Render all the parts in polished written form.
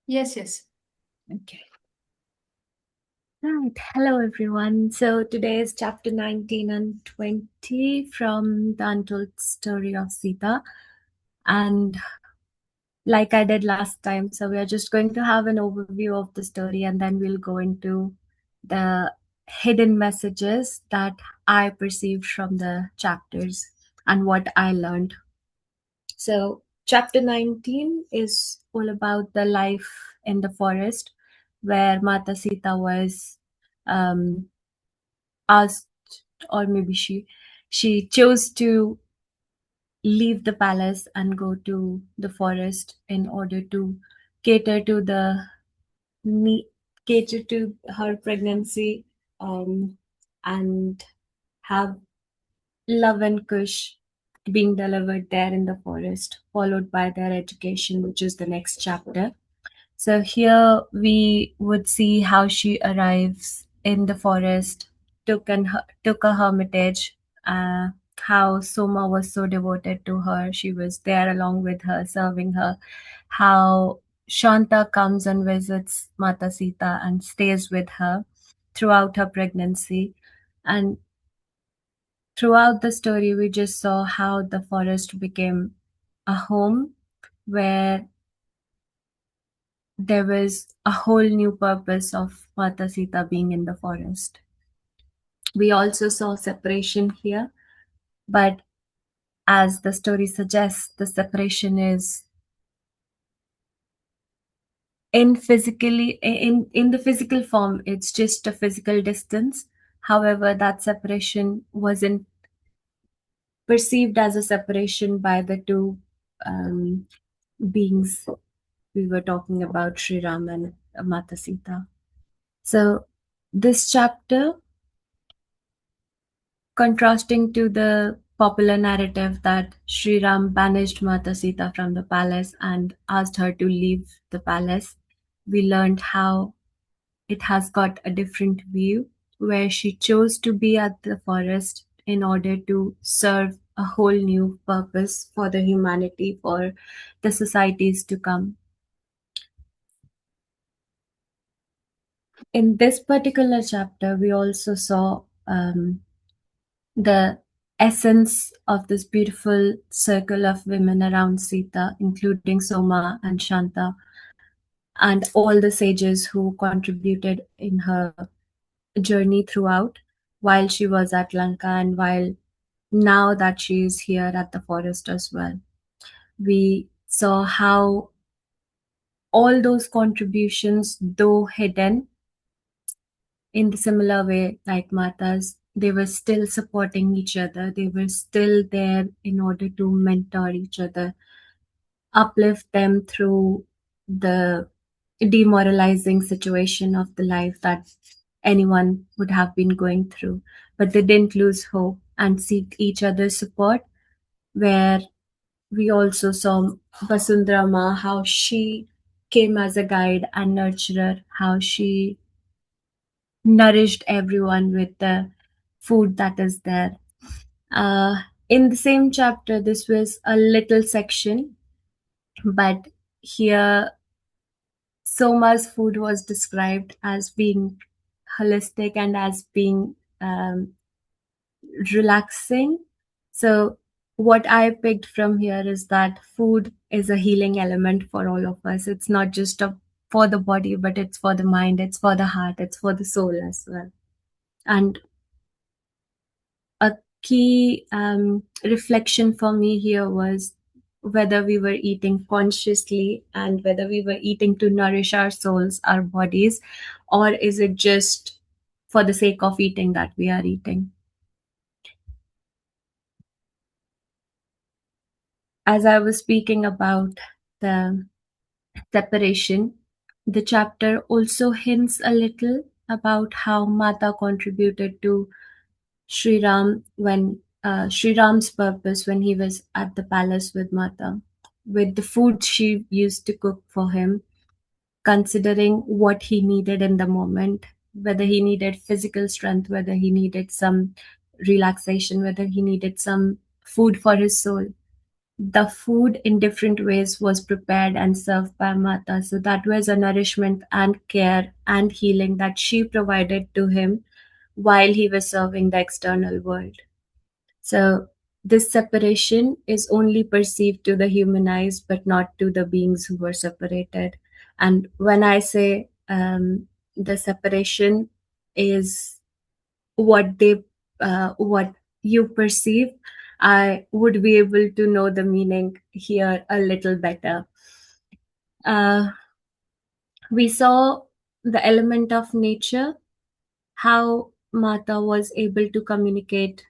Yes, yes. Okay. Right. Hello, everyone. So today is chapter 19 and 20 from the Untold story of Sita. And like I did last time, so we are just going to have an overview of the story and then we'll go into the hidden messages that I perceived from the chapters and what I learned. So, chapter 19 is all about the life in the forest where Mata Sita was um, asked, or maybe she chose to leave the palace and go to the forest in order to cater to the ne- cater to her pregnancy, um, and have love and kush being delivered there in the forest, followed by their education, which is the next chapter. So here we would see how she arrives in the forest, took a hermitage, uh, how Soma was so devoted to her. She was there along with her, serving her. How Shanta comes and visits Mata Sita and stays with her throughout her pregnancy. And throughout the story, we just saw how the forest became a home where there was a whole new purpose of Mata Sita being in the forest. We also saw separation here, but as the story suggests, the separation is in the physical form. It's just a physical distance. However, that separation wasn't perceived as a separation by the two um, beings we were talking about, Sri Ram and Mata Sita. So this chapter, contrasting to the popular narrative that Sri Ram banished Mata Sita from the palace and asked her to leave the palace, we learned how it has got a different view, where she chose to be at the forest in order to serve a whole new purpose for the humanity, for the societies to come. In this particular chapter, we also saw the essence of this beautiful circle of women around Sita, including Soma and Shanta, and all the sages who contributed in her journey throughout while she was at Lanka and while now that she is here at the forest as well. We saw how all those contributions, though hidden in the similar way like Mata's, they were still supporting each other. They were still there in order to mentor each other, uplift them through the demoralizing situation of the life that anyone would have been going through. But they didn't lose hope and seek each other's support, where we also saw Vasundrama, how she came as a guide and nurturer, how she nourished everyone with the food that is there. Uh, in the same chapter, this was a little section, but here Soma's food was described as being holistic and as being relaxing. So, what I picked from here is that food is a healing element for all of us. It's not just for the body, but it's for the mind, it's for the heart, it's for the soul as well. And a key reflection for me here was whether we were eating consciously and whether we were eating to nourish our souls, our bodies, or is it just for the sake of eating that we are eating. As I was speaking about the separation, the chapter also hints a little about how Mata contributed to Sri Ram when Sri Ram's purpose when he was at the palace with Mata, with the food she used to cook for him, considering what he needed in the moment, whether he needed physical strength, whether he needed some relaxation, whether he needed some food for his soul. the food in different ways was prepared and served by Mata. So that was a nourishment and care and healing that she provided to him while he was serving the external world. So this separation is only perceived to the human eyes, but not to the beings who were separated. And when I say the separation is what you perceive, I would be able to know the meaning here a little better. Uh, we saw the element of nature, how Mata was able to communicate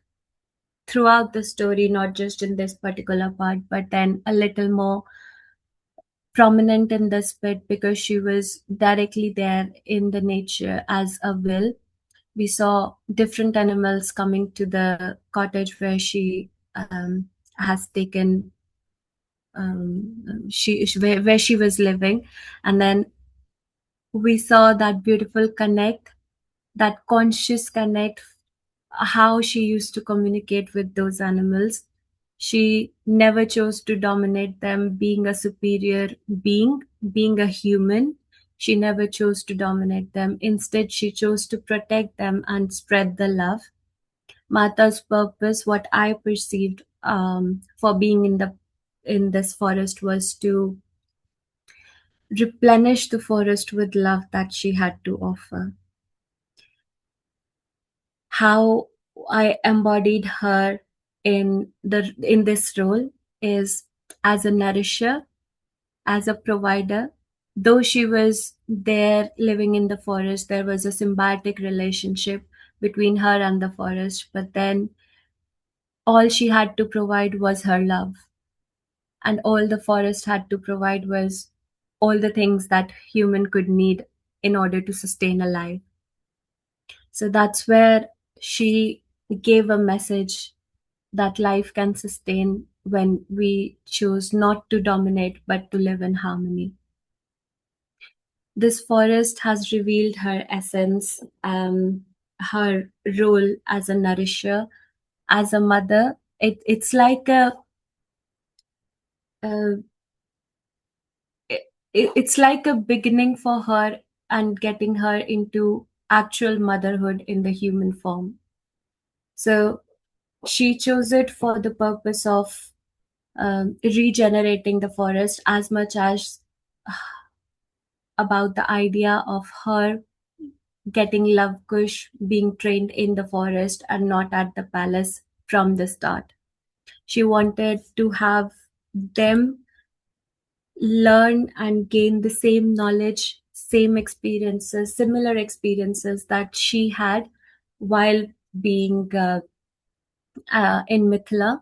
throughout the story, not just in this particular part, but then a little more prominent in this bit because she was directly there in the nature as a will. We saw different animals coming to the cottage where she has taken where she was living, and then we saw that beautiful connect, that conscious connect, how she used to communicate with those animals. She never chose to dominate them, being a superior being, being a human. She never chose to dominate them. Instead, she chose to protect them and spread the love. Mata's purpose, what I perceived for being in this forest, was to replenish the forest with love that she had to offer. How I embodied her in this role is as a nourisher, as a provider. Though she was there living in the forest, there was a symbiotic relationship between her and the forest, but then all she had to provide was her love, and all the forest had to provide was all the things that human could need in order to sustain a life. So that's where she gave a message that life can sustain when we choose not to dominate but to live in harmony. This forest has revealed her essence, her role as a nourisher, as a mother. It's like a it's like a beginning for her and getting her into actual motherhood in the human form. So she chose it for the purpose of regenerating the forest as much as about the idea of her getting love kush being trained in the forest and not at the palace from the start. She wanted to have them learn and gain the same knowledge, same experiences, similar experiences that she had while being in Mithila,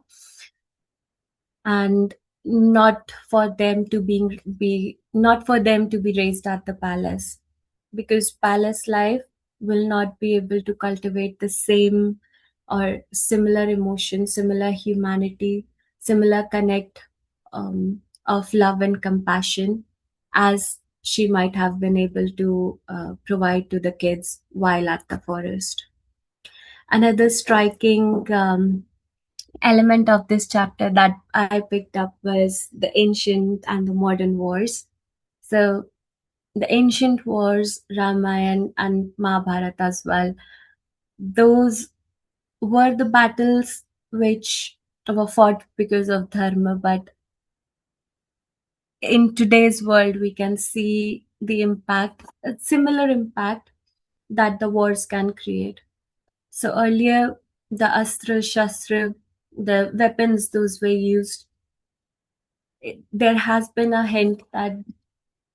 and not for them to be not for them to be raised at the palace, because palace life will not be able to cultivate the same or similar emotion, similar humanity, similar connect of love and compassion as she might have been able to provide to the kids while at the forest. Another striking element of this chapter that I picked up was the ancient and the modern wars. So the ancient wars, Ramayana and Mahabharata as well, those were the battles which were fought because of dharma, but in today's world we can see the impact, a similar impact that the wars can create. So earlier, the astra shastra, the weapons those were used, there has been a hint that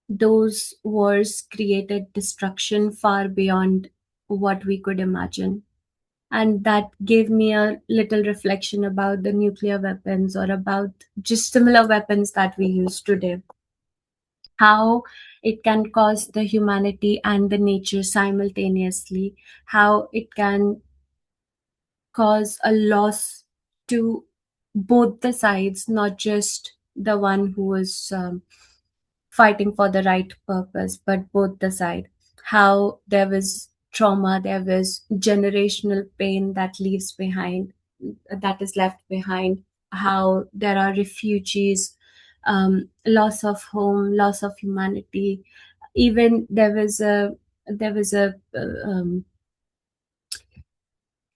those wars created destruction far beyond what we could imagine. And that gave me a little reflection about the nuclear weapons or about just similar weapons that we use today. How it can cause the humanity and the nature simultaneously, how it can cause a loss to both the sides, not just the one who was fighting for the right purpose, but both the side. How there was trauma, there was generational pain that leaves behind, that is left behind, how there are refugees, loss of home, loss of humanity. Even there was a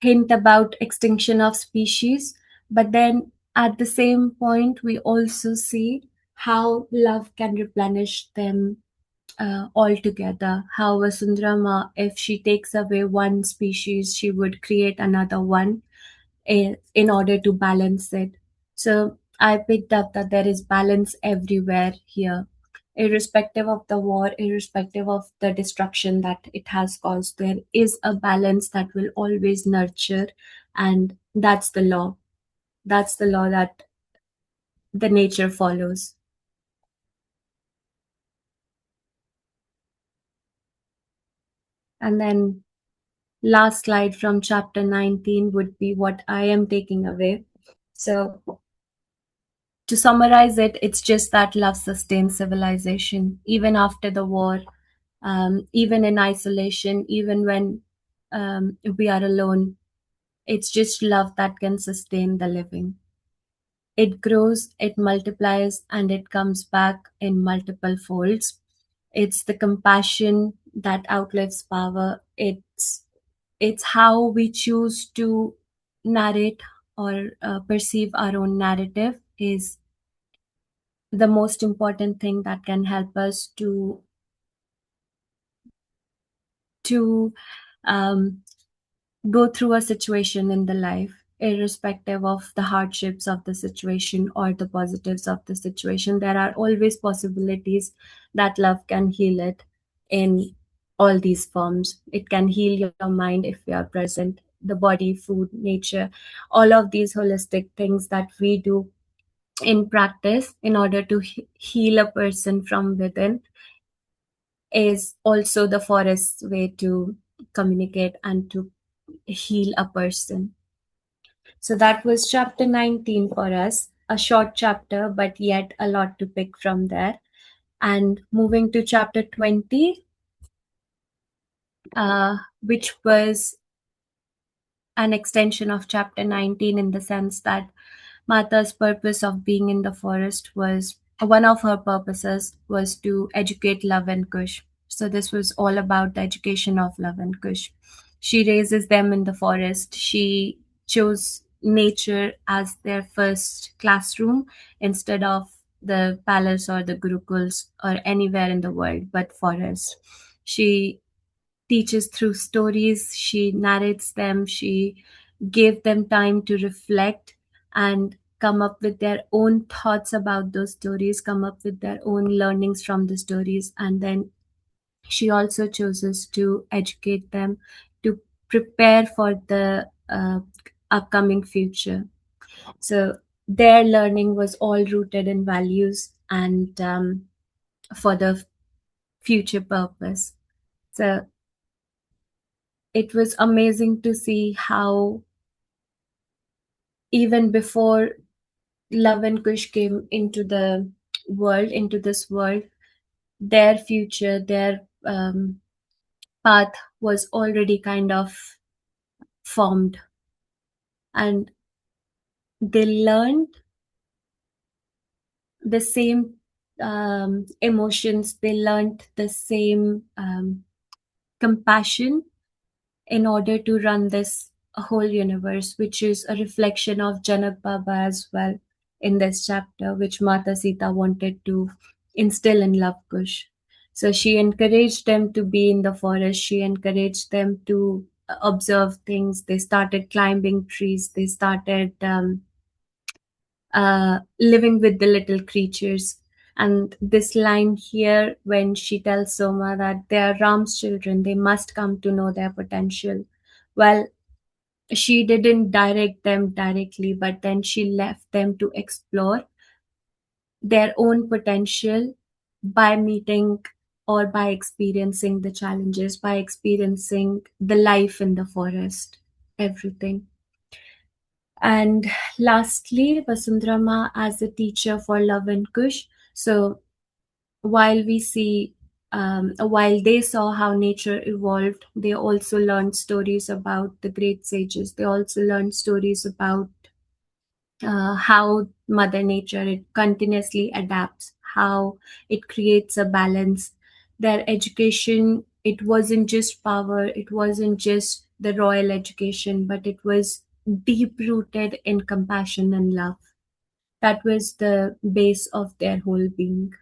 hint about extinction of species, but then at the same point we also see how love can replenish them altogether. How Vasundrama, if she takes away one species, she would create another one in order to balance it. So I picked up that there is balance everywhere here, irrespective of the war, irrespective of the destruction that it has caused. There is a balance that will always nurture, and that's the law. That's the law that the nature follows. And then last slide from chapter 19 would be what I am taking away. So to summarize it, it's just that love sustains civilization, even after the war, even in isolation, even when we are alone. It's just love that can sustain the living. It grows, it multiplies, and it comes back in multiple folds. It's the compassion that outlives power. It's how we choose to narrate or perceive our own narrative is the most important thing that can help us to um, go through a situation in the life, irrespective of the hardships of the situation or the positives of the situation. There are always possibilities that love can heal it in all these forms. It can heal your mind if you are present, the body, food, nature, all of these holistic things that we do in practice in order to heal a person from within is also the forest's way to communicate and to heal a person. So that was chapter 19 for us, a short chapter, but yet a lot to pick from there. And moving to chapter 20, which was an extension of chapter 19 in the sense that Mata's purpose of being in the forest was one of her purposes was to educate Love and Kush. So this was all about the education of Love and Kush. She raises them in the forest. She chose nature as their first classroom instead of the palace or the gurukuls or anywhere in the world, but forest. She teaches through stories, she narrates them, she gave them time to reflect and come up with their own thoughts about those stories, come up with their own learnings from the stories, and then she also chooses to educate them to prepare for the upcoming future. So their learning was all rooted in values and for the future purpose. So it was amazing to see how even before Love and Kush came into the world, into this world, their future, their path was already kind of formed. And they learned the same emotions, they learned the same compassion in order to run this whole universe, which is a reflection of Janak Baba as well in this chapter, which Mata Sita wanted to instill in Love Kush. So she encouraged them to be in the forest, she encouraged them to observe things. They started climbing trees, they started living with the little creatures. And this line here, when she tells Soma that they are Ram's children, they must come to know their potential. Well, she didn't direct them directly, but then she left them to explore their own potential by meeting or by experiencing the challenges, by experiencing the life in the forest, everything. And lastly, Vasundrama as a teacher for Love and Kush. So while we see, while they saw how nature evolved, they also learned stories about the great sages. They also learned stories about how Mother Nature it continuously adapts, how it creates a balance. Their education, it wasn't just power, it wasn't just the royal education, but it was deep rooted in compassion and love. That was the base of their whole being.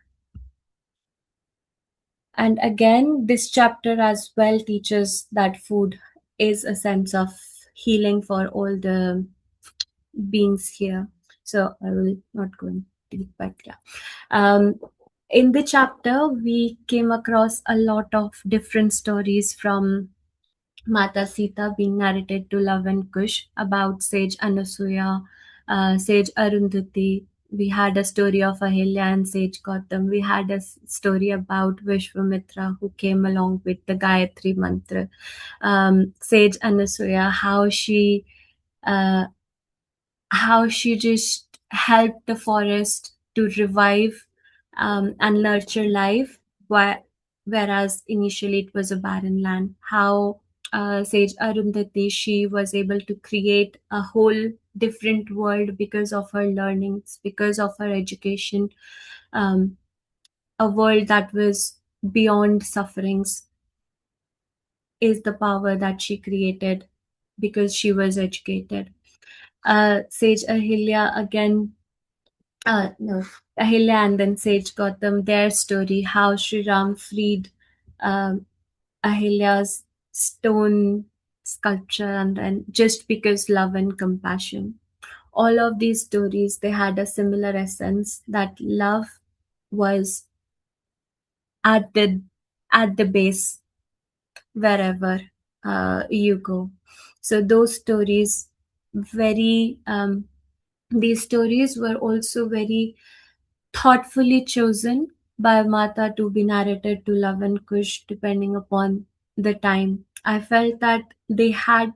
And again, this chapter as well teaches that food is a sense of healing for all the beings here. So I will not go into deep, but yeah. Um, in the chapter, we came across a lot of different stories from Mata Sita being narrated to Love and Kush about Sage Anasuya, Sage Arundhati. We had a story of Ahilya and Sage Gautam. We had a story about Vishwamitra who came along with the Gayatri Mantra. Sage Anasuya, uh, how she just helped the forest to revive and nurture life, whereas initially it was a barren land. How Sage Arundhati, she was able to create a whole different world because of her learnings, because of her education, um, a world that was beyond sufferings is the power that she created because she was educated. Sage Ahilya again, no, Ahilya and then Sage Gautam, their story, how Sri Ram freed um, Ahilya's stone sculpture, and then just because love and compassion. All of these stories, they had a similar essence that love was at the base wherever you go. So those stories, very these stories were also very thoughtfully chosen by Mata to be narrated to Love and Kush depending upon the time. I felt that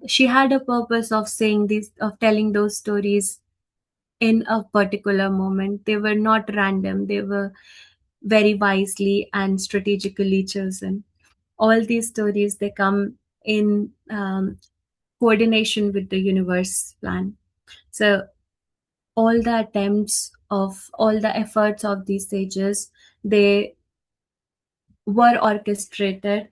she had a purpose of saying these, of telling those stories in a particular moment. They were not random, they were very wisely and strategically chosen. All these stories, they come in coordination with the universe plan. So all the attempts of all the efforts of these sages, they were orchestrated.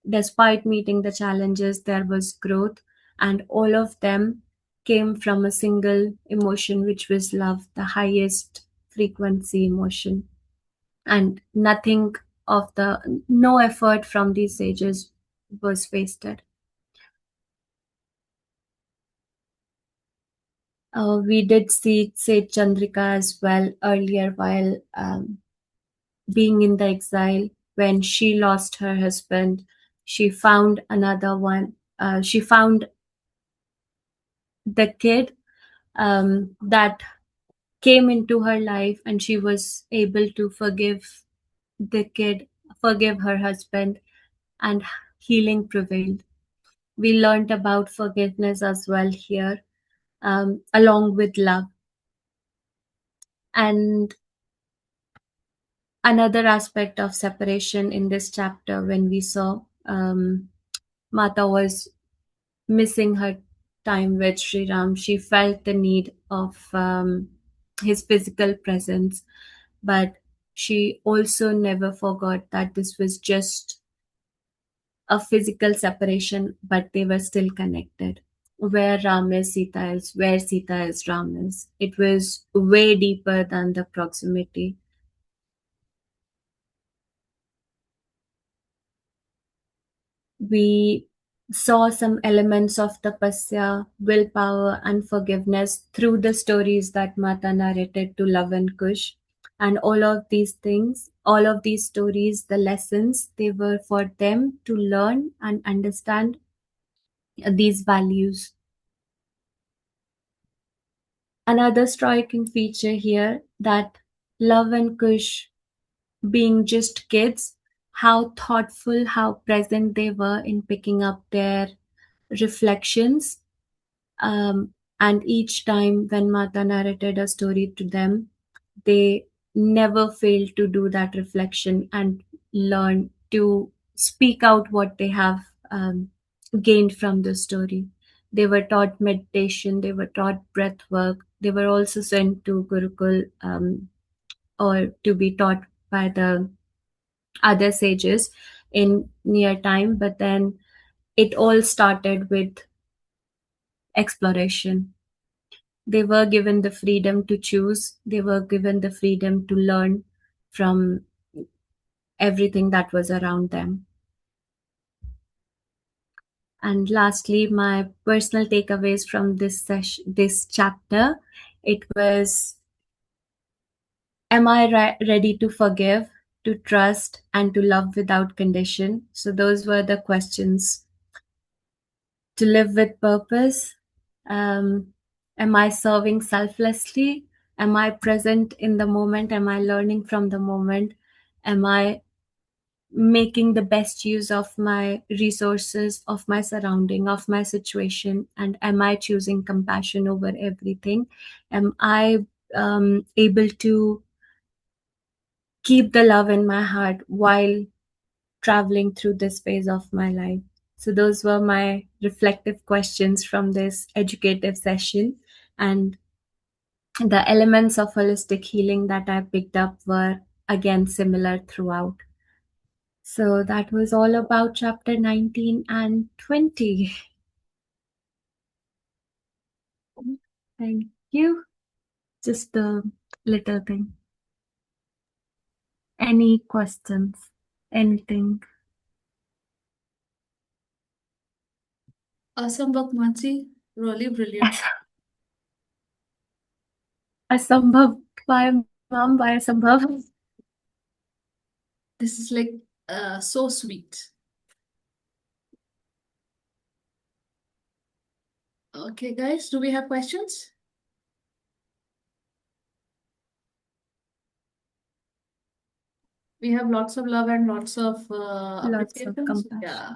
Despite meeting the challenges, there was growth, and all of them came from a single emotion, which was love, the highest frequency emotion. And nothing of the no effort from these sages was wasted. We did see Sage Chandrika as well earlier while being in the exile. When she lost her husband, she found another one. She found the kid that came into her life, and she was able to forgive the kid, forgive her husband, and healing prevailed. We learned about forgiveness as well here, along with love. And another aspect of separation in this chapter, when we saw Mata was missing her time with Sri Ram, she felt the need of his physical presence, but she also never forgot that this was just a physical separation, but they were still connected. Where Ram is, Sita is, where Sita is, Ram is. It was way deeper than the proximity. We saw some elements of tapasya, willpower, and forgiveness through the stories that Mata narrated to Love and Kush. And all of these things, all of these stories, the lessons, they were for them to learn and understand these values. Another striking feature here that Love and Kush, being just kids, how thoughtful, how present they were in picking up their reflections. And each time when Mata narrated a story to them, they never failed to do that reflection and learn to speak out what they have gained from the story. They were taught meditation, they were taught breath work, They were also sent to Gurukul, or to be taught by the other sages in near time. But then it all started with exploration. They were given the freedom to choose, they were given the freedom to learn from everything that was around them. And lastly, my personal takeaways from this chapter, it was: am I ready to forgive, to trust, and to love without condition? So those were the questions. To live with purpose. Am I serving selflessly? Am I present in the moment? Am I learning from the moment? Am I making the best use of my resources, of my surrounding, of my situation? And am I choosing compassion over everything? Am I able to keep the love in my heart while traveling through this phase of my life? So, those were my reflective questions from this educative session. And the elements of holistic healing that I picked up were again similar throughout. So, that was all about chapter 19 and 20. Thank you. Just a little thing. Any questions? Anything? Awesome work, Mansi. Really brilliant. Asambhav by mom, by Asambhav. This is like so sweet. Okay, guys, do we have questions? We have lots of love and lots of Lots of appreciation. So, compassion. yeah,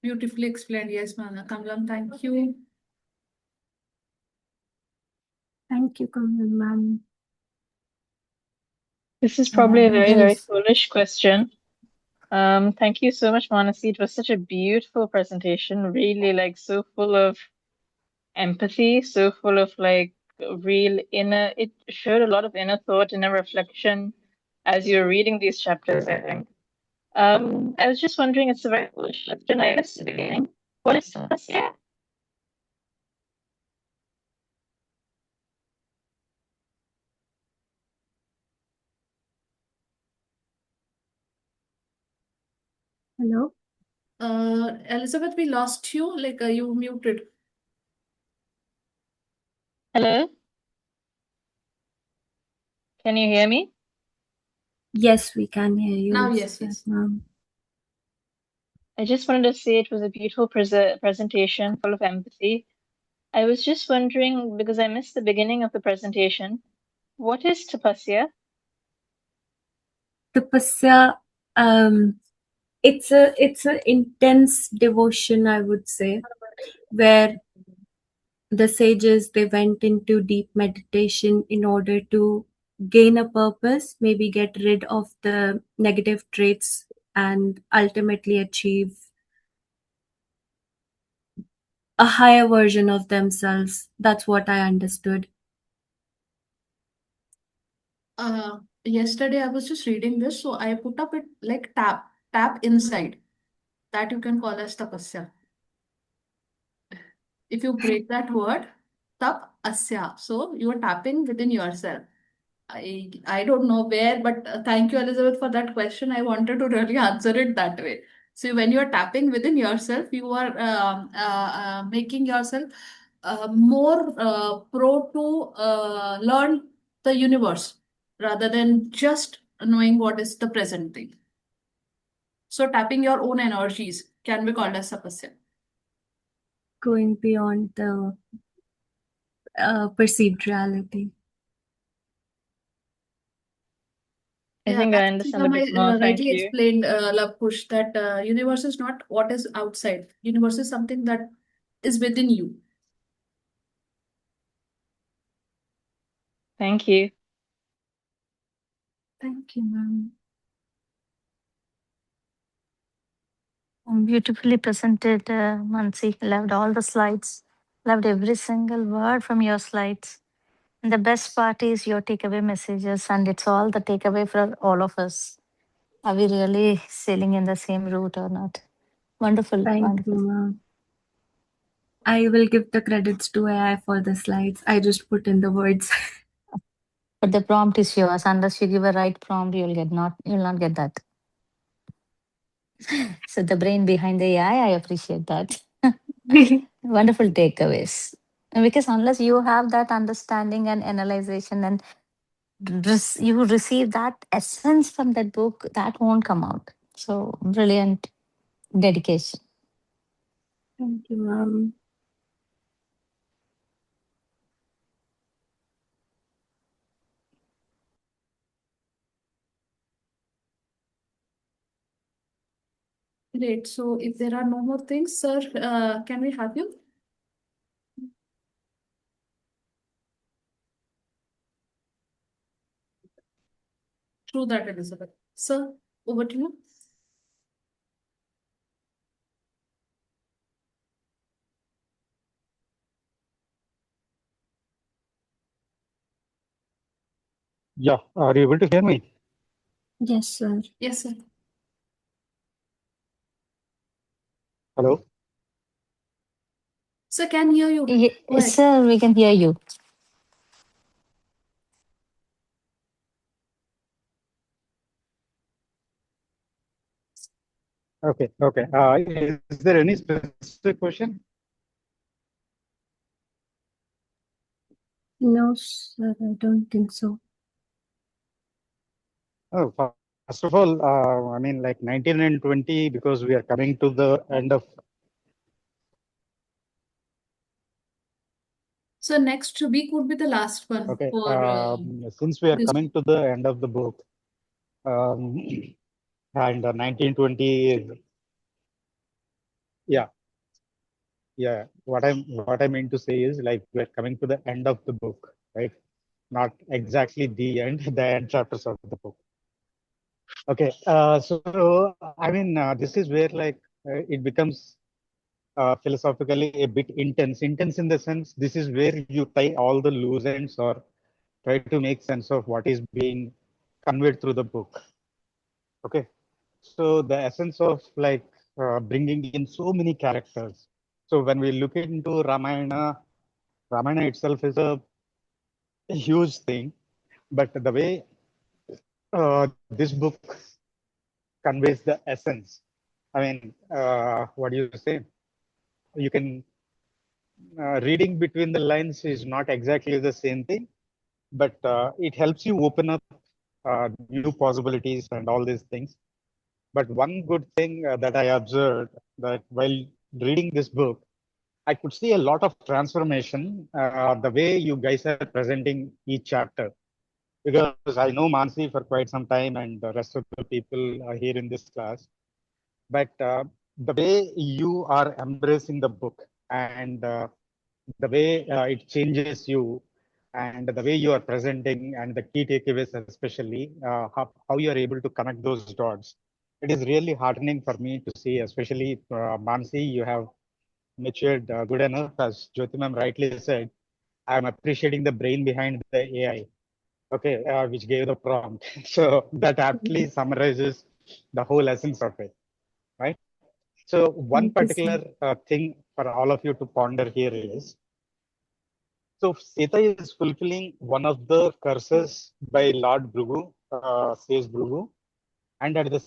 beautifully explained. Yes, Mana. Kamlam, thank you. Thank you, Kamala ma'am. This is probably a very, very Yes. foolish question. Thank you so much, Manasi. It was such a beautiful presentation, really like so full of empathy, so full of like real inner, it showed a lot of inner thought, inner reflection as you're reading these chapters, I think. I was just wondering, it's a very foolish question, I guess, at the beginning. What is tapasya? Hello? Elizabeth, we lost you. Like you muted. Hello? Can you hear me? Yes, we can hear you. Now, yes, But, yes. I just wanted to say it was a beautiful presentation full of empathy. I was just wondering, because I missed the beginning of the presentation, what is tapasya? Tapasya, it's a intense devotion, I would say, where the sages, they went into deep meditation in order to gain a purpose, maybe get rid of the negative traits, and ultimately achieve a higher version of themselves. That's what I understood. Yesterday I was just reading this, so I put up it like tap inside. That you can call as tapasya. If you break that word, tap asya. So you are tapping within yourself. I don't know where, but thank you, Elizabeth, for that question. I wanted to really answer it that way. So when you are tapping within yourself, you are making yourself more pro to learn the universe rather than just knowing what is the present thing. So tapping your own energies can be called as tapasya. Going beyond the perceived reality. I Yeah, think I as understand Sita a bit more. Thank rightly you. explained, Love Kush, that universe is not what is outside. Universe is something that is within you. Thank you. Thank you, ma'am. Beautifully presented, Mansi. Loved all the slides. Loved every single word from your slides. The best part is your takeaway messages, and it's all the takeaway for all of us. Are we really sailing in the same route or not? Wonderful, Thank you, wonderful. ma'am. I will give the credits to AI for the slides. I just put in the words. But the prompt is yours. Unless you give a right prompt, you'll not get that. So the brain behind the AI, I appreciate that. Wonderful takeaways. And because unless you have that understanding and analyzation and you receive that essence from that book, that won't come out. So brilliant dedication. Thank you, ma'am. Great. So if there are no more things, sir, can we have you? True that, Elizabeth. Sir, over to you. Yeah, are you able to hear me? Yes, sir. Yes, sir. Hello? Sir, can hear you. Go Yes, ahead. sir, we can hear you. Okay, okay. Is there any specific question? No, sir, I don't think so. Oh, first of all, I mean, like 19 and 20, because we are coming to the end of. So next week would be the last one Okay, for since we are this. coming to the end of the book, um, and 1920 is, yeah, yeah. What I mean to say is like we're coming to the end of the book, right? Not exactly the end, the end chapters of the book. Okay, so I mean, this is where like it becomes philosophically a bit intense. Intense in the sense, this is where you tie all the loose ends or try to make sense of what is being conveyed through the book. Okay, so the essence of like bringing in so many characters. So when we look into Ramayana, Ramayana itself is a huge thing, but the way this book conveys the essence. I mean, what do you say? You can reading between the lines is not exactly the same thing, but it helps you open up new possibilities and all these things. But one good thing that I observed that while reading this book, I could see a lot of transformation the way you guys are presenting each chapter. Because I know Mansi for quite some time and the rest of the people here in this class. But the way you are embracing the book and the way it changes you and the way you are presenting and the key takeaways especially how you are able to connect those dots, it is really heartening for me to see, especially Mansi, you have matured good enough, as Jyoti ma'am rightly said. I am appreciating the brain behind the AI, okay, which gave the prompt. So that aptly summarizes the whole essence of it, right? So one Thank you, particular sir. thing for all of you to ponder here is, so Sita is fulfilling one of the curses by Lord Bhrigu, says Bhrigu, and at the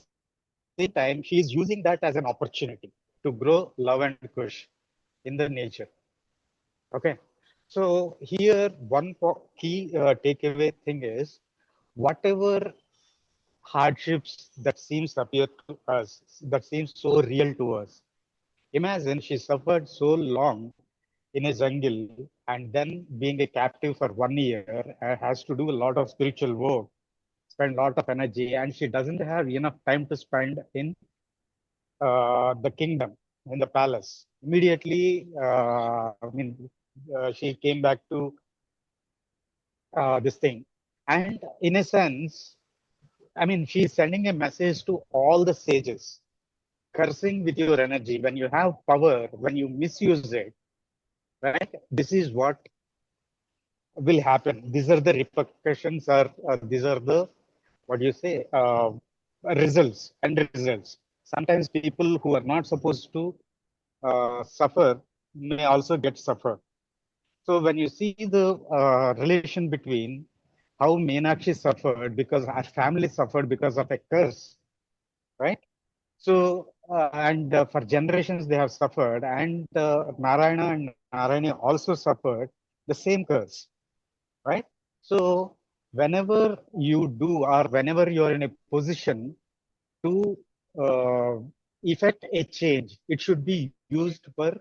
same time, she is using that as an opportunity to grow love and kush in the nature. Okay, so here one key takeaway thing is, whatever hardships that seems appear to us, that seems so real to us. Imagine she suffered so long in a jungle and then being a captive for 1 year, has to do a lot of spiritual work, spend a lot of energy, and she doesn't have enough time to spend in the kingdom, in the palace. Immediately, I mean, she came back to this thing. And in a sense, I mean, she's sending a message to all the sages, cursing with your energy. When you have power, when you misuse it, right? This is what will happen. These are the repercussions, or these are the, what do you say, results and results. Sometimes people who are not supposed to suffer may also get suffered. So when you see the relation between how Meenakshi suffered because her family suffered because of a curse, right? So and for generations they have suffered, and Narayana and Narayani also suffered the same curse, right? So whenever you do, or whenever you are in a position to uh, effect a change, it should be used for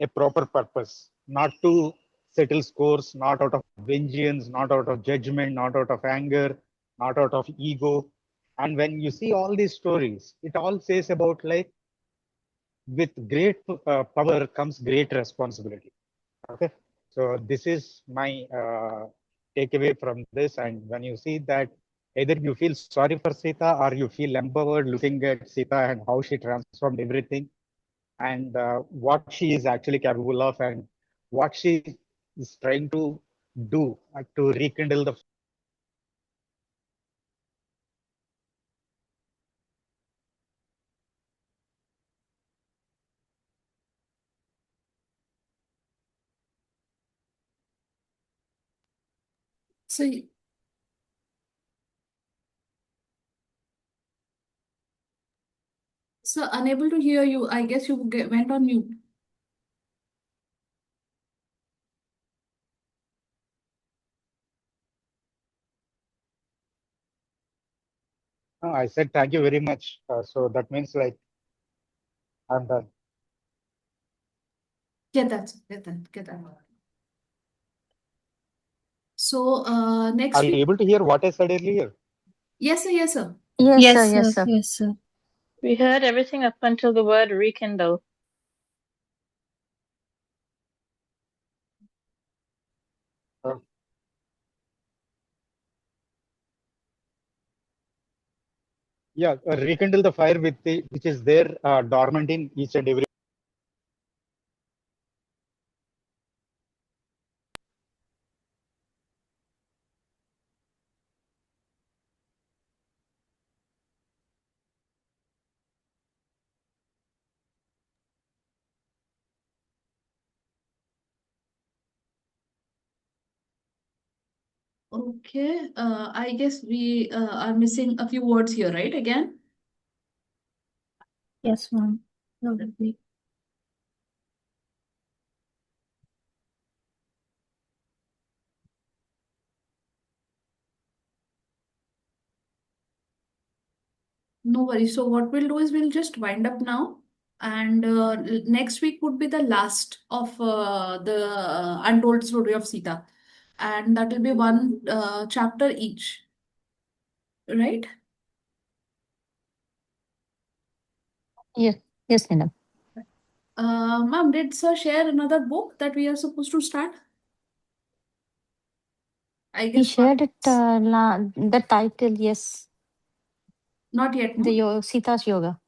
a proper purpose, not to settle scores, not out of vengeance, not out of judgment, not out of anger, not out of ego. And when you see all these stories, it all says about like with great power comes great responsibility. Okay, so this is my takeaway from this. And when you see that, either you feel sorry for Sita or you feel empowered looking at Sita and how she transformed everything, and what she is actually capable of, and what she is trying to do to rekindle the. So, so unable to hear you. I guess you went on mute. I said thank you very much. So that means like I'm done. Get that, get that, get that. So next Are you week, able to hear what I said earlier? yes, sir, yes, sir. Yes, sir. Yes, Yes, sir. sir. Yes, sir. We heard everything up until the word rekindle. Uh, yeah, rekindle the fire with the, which is there dormant in each and every. Okay, I guess we are missing a few words here, right? Again, Yes, ma'am. Probably. no worries. So what we'll do is we'll just wind up now, and next week would be the last of the untold story of Sita, and that will be one chapter each, right? Yes, yes, Nina. Ma'am, did sir share another book that we are supposed to start? I He guess shared it, the title, yes, not yet, the no? Sita's Yoga.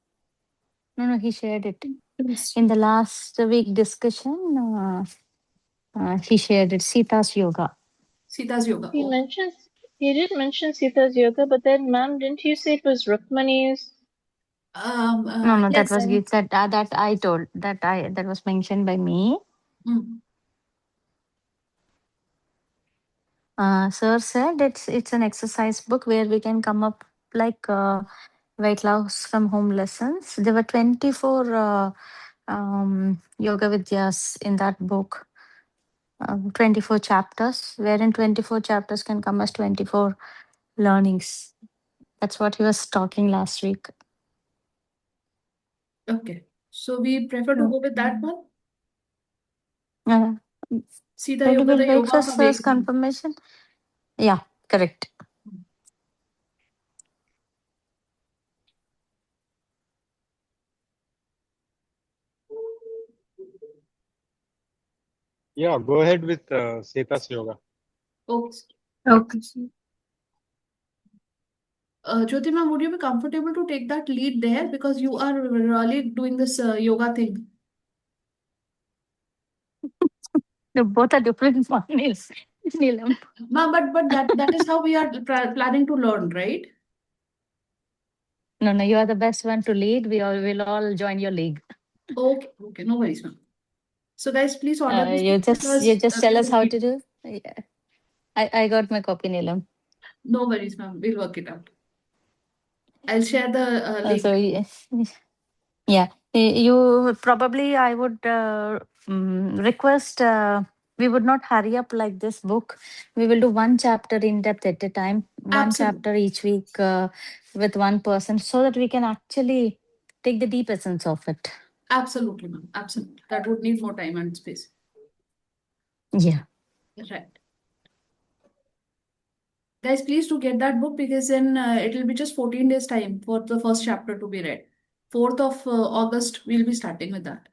No, he shared it. Yes. In the last week discussion, he shared it, Sita's Yoga. Sita's Yoga. He Okay. mentions he did mention Sita's yoga, but then, ma'am, didn't you say it was Rukmani's? No, that Yes, was I. that I told that was mentioned by me. Mm. Sir said it's an exercise book where we can come up like weight loss from home lessons. There were 24 yoga vidyas in that book. 24 chapters, wherein 24 chapters can come as 24 learnings. That's what he was talking last week. Okay. So we prefer to go with that one. Uh, Sita ready Yoga, will the wait for yoga of sir's awakening. confirmation. Yeah, correct. Yeah, go ahead with Sita's yoga. Okay. Okay, sir. Jyoti ma'am, would you be comfortable to take that lead there because you are really doing this yoga thing? The both are different. One is Neelam. Ma'am, but that is how we are planning to learn, right? No, you are the best one to lead. We all will all join your league. Okay, no worries, ma'am. So guys, please order this You book because just tell us how to do. Yeah. I got my copy, Neelam. no worries, ma'am. We'll work it out. I'll share the link. So yeah, you probably I would request. We would not hurry up like this book. We will do one chapter in depth at a time, one Absolutely. chapter each week with one person, so that we can actually take the deep essence of it. Absolutely, ma'am. Absolutely. That would need more time and space. Yeah. Right. Guys, please do get that book because then it will be just 14 days time for the first chapter to be read. 4th of August, we'll be starting with that.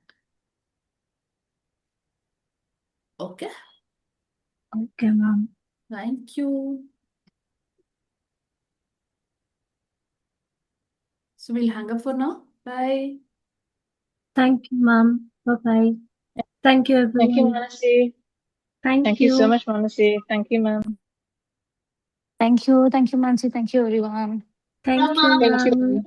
Okay. Okay, ma'am. Thank you. So we'll hang up for now. Bye. Thank you, ma'am. Bye-bye. Thank you, Thank you, everyone. Manasi. Thank Thank you so you. much, Manasi. Thank you, ma'am. Thank you, Mansi. Thank you, everyone. Thank you, Thank you. ma'am.